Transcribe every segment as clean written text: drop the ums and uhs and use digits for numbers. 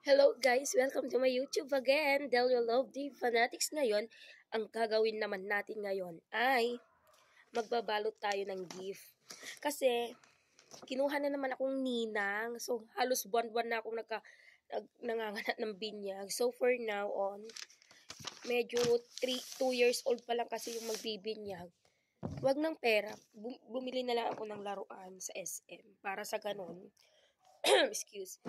Hello guys! Welcome to my YouTube again, Delio Love the Fanatics. Ngayon, ang gagawin naman natin ngayon ay magbabalot tayo ng gift. Kasi, kinuha na naman akong ninang. So, halos buwan-buwan na akong nanganganak ng binyag. So, for now on, medyo 2 years old pa lang kasi yung magbibinyag. Wag ng pera. Bumili na lang ako ng laruan sa SM. Para sa ganon, excuse.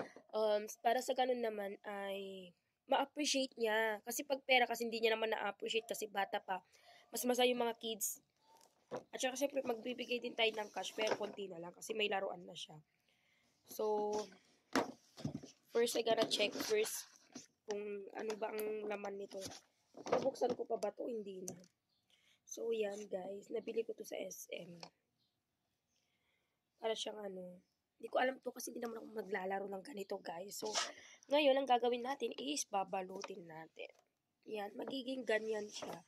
Para sa ganun naman ay ma-appreciate niya. Kasi pag pera kasi hindi niya naman na-appreciate kasi bata pa. Mas masaya yung mga kids. At saka siyempre magbibigay din tayo ng cash pero konti na lang kasi may laruan na siya. So, first I gotta check first kung ano ba ang laman nito. Nabuksan ko pa ba to? Hindi na. So, yan guys. Nabili ko to sa SM. Para siyang hindi ko alam to kasi hindi naman ako maglalaro ng ganito guys. So, ngayon ang gagawin natin is babalutin natin. Yan, magiging ganyan siya.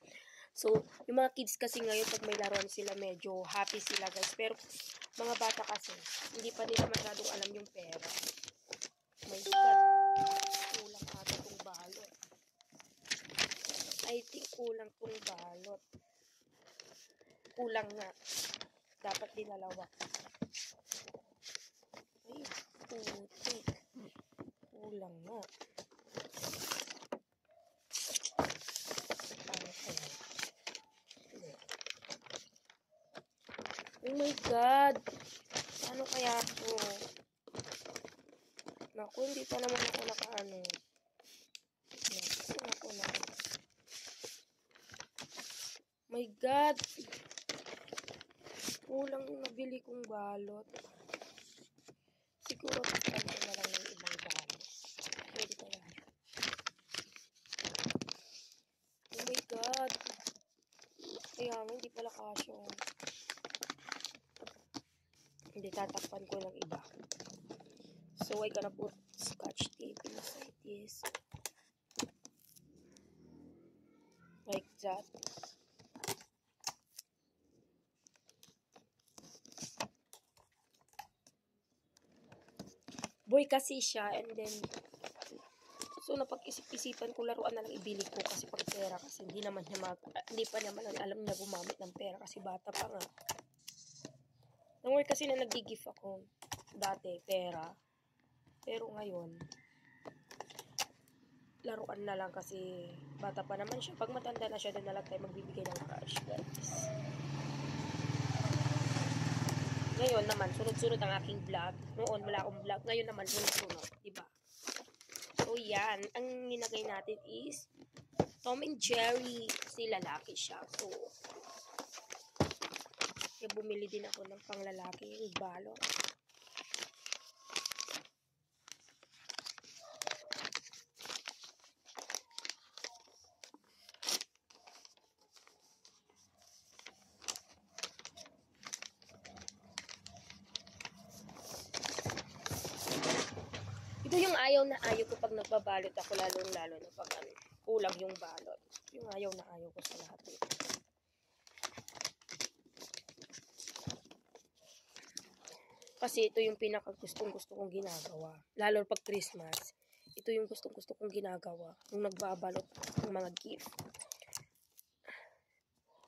So, yung mga kids kasi ngayon pag may laruan sila medyo happy sila guys. Pero mga bata kasi hindi pa nila masyadong alam yung pera. My God, kulang ata tong balot. I think kulang tong balot. Kulang nga. Dapat dinalawa. Ay, putik. Kulang nga. Paano kaya? Oh my God! Ano kaya to? Naku, hindi pa naman ako nakaano. Naku na. My God! Kulang yung nabili kong balot. Siguro kapag ko na lang ng ibang balot. Pwede kaya. Oh my God! Kaya nga, hindi pala kasyo. Hindi, tatakpan ko ng iba. So, I gonna put scotch tape inside this. Like that. Boy kasi siya, and then, so napag-isip-isipan ko laruan na lang ibili ko kasi pag pera kasi hindi pa naman alam niya gumamit ng pera kasi bata pa nga. Nang work kasi na nag-gift ako dati, pera. Pero ngayon, laruan na lang kasi bata pa naman siya. Pag matanda na siya, doon na lang tayo magbibigay ng cash, guys. Ngayon naman, sunod-sunod ang aking vlog. Noon, wala akong vlog. Ngayon naman, sunod-sunod. Diba? So, yan. Ang ninagay natin is Tom and Jerry. Kasi lalaki siya. So, kaya bumili din ako ng panglalaki. Yung balot. Ito yung ayaw na ayaw ko pag nagbabalot ako, lalo na pag kulang yung balot. Yung ayaw na ayaw ko sa lahat. Kasi ito yung pinakagustong-gusto kong ginagawa. Lalo pag Christmas. Ito yung gustong-gusto kong ginagawa. Nung nagbabalot ng mga gift.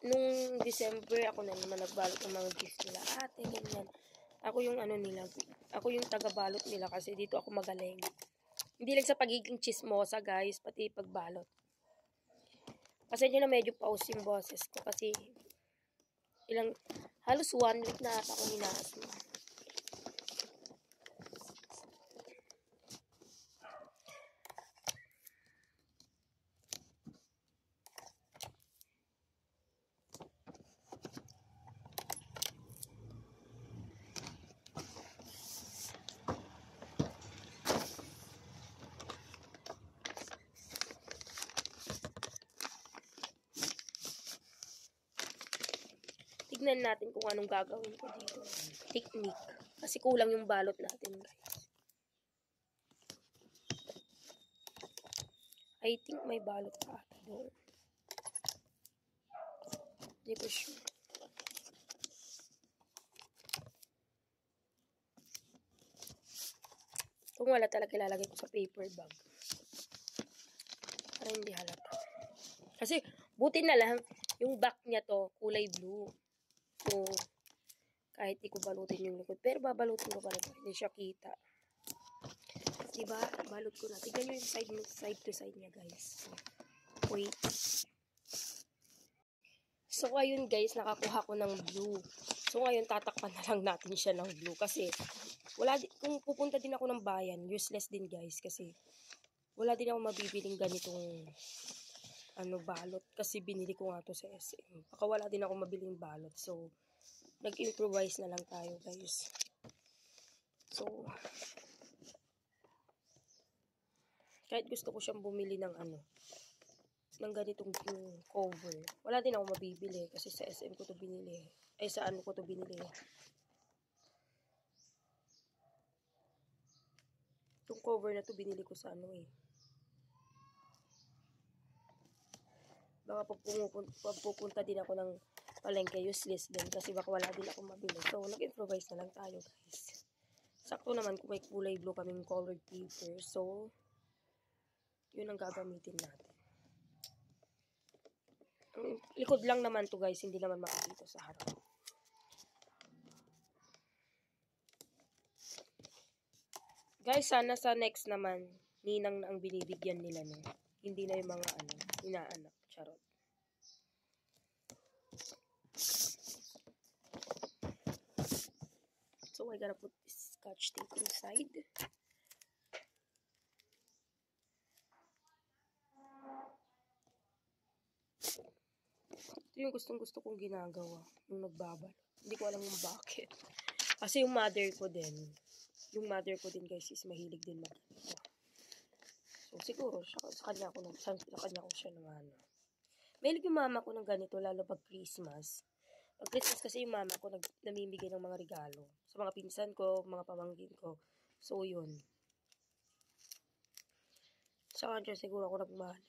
Nung December, ako na naman nagbalot ng mga gift nila. Ate, ganyan. Ako yung nila. Ako yung taga-balot nila kasi dito ako magaling. Hindi lang sa pagiging chismosa, guys. Pati pagbalot. Kasi yun na medyo pause yung boses ko. Kasi halos 1 week na ata akong hinaasma. Tignan natin kung anong gagawin ko dito. Technique. Kasi kulang yung balot natin, guys. I think may balot pa ata doon. Hindi ko sure. Kung wala talaga ilalagay ko sa paper bag. Para hindi halata. Kasi buti na lang yung back niya to kulay blue. So kahit di ko balutin yung likod, pero babalutin ko pa rin. Hindi siya kita. Diba? Balot ko na. Tignan nyo yung side to side niya, guys. Wait. So, ayun guys, nakakuha ko ng blue. So, ngayon, tatakpan na lang natin siya ng blue. Kasi, kung pupunta din ako ng bayan, useless din guys. Kasi, wala din ako mabibiling ganitong, balot. Kasi, binili ko nga to sa SM. Baka wala din ako mabiling balot. So, nag-improvise na lang tayo guys. So, kahit gusto ko siyang bumili ng ng ganitong cover. Wala din ako mabibili kasi sa SM ko to binili. Ay, sa ko to binili. Itong cover na to binili ko sa Baka pag pupunta din ako ng palengke, useless din kasi baka wala din ako mabili. So, nag-improvise na lang tayo guys. Sakto naman kung may kulay blue kaming colored paper. So, yun ang gagamitin natin. Likod lang naman to guys, hindi naman makikita sa harap. Guys, sana sa next naman, ninang na ang binibigyan nila no. Hindi na yung mga inaanak. Charot. So, I gotta put this scotch tape inside. Ito yung gustong-gusto kong ginagawa nung nagbabalot. Hindi ko alam kung bakit. Kasi yung mother ko din guys is mahilig din magganito. So siguro sa kanya ko siya naman. Mahilig yung mama ko ng ganito lalo pag Christmas. Pag Christmas kasi yung mama ko namimigay ng mga regalo sa mga pinsan ko, mga pamangkin ko. So yun. Sa kanya siguro ako nagmahal.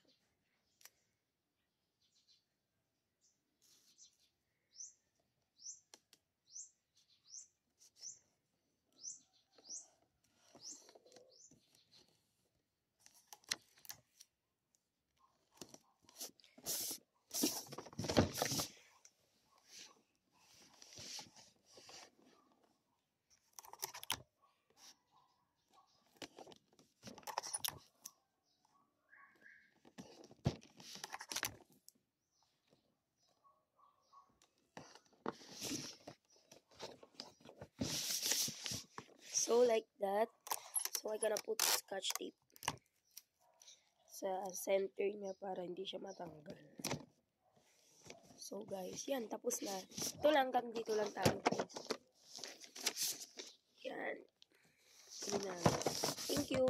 So, like that. So, I gonna put scotch tape sa center niya para hindi siya matanggal. So, guys, yan. Tapos na. Ito lang, hanggang dito lang tayo, guys. Yan. Yan. Thank you.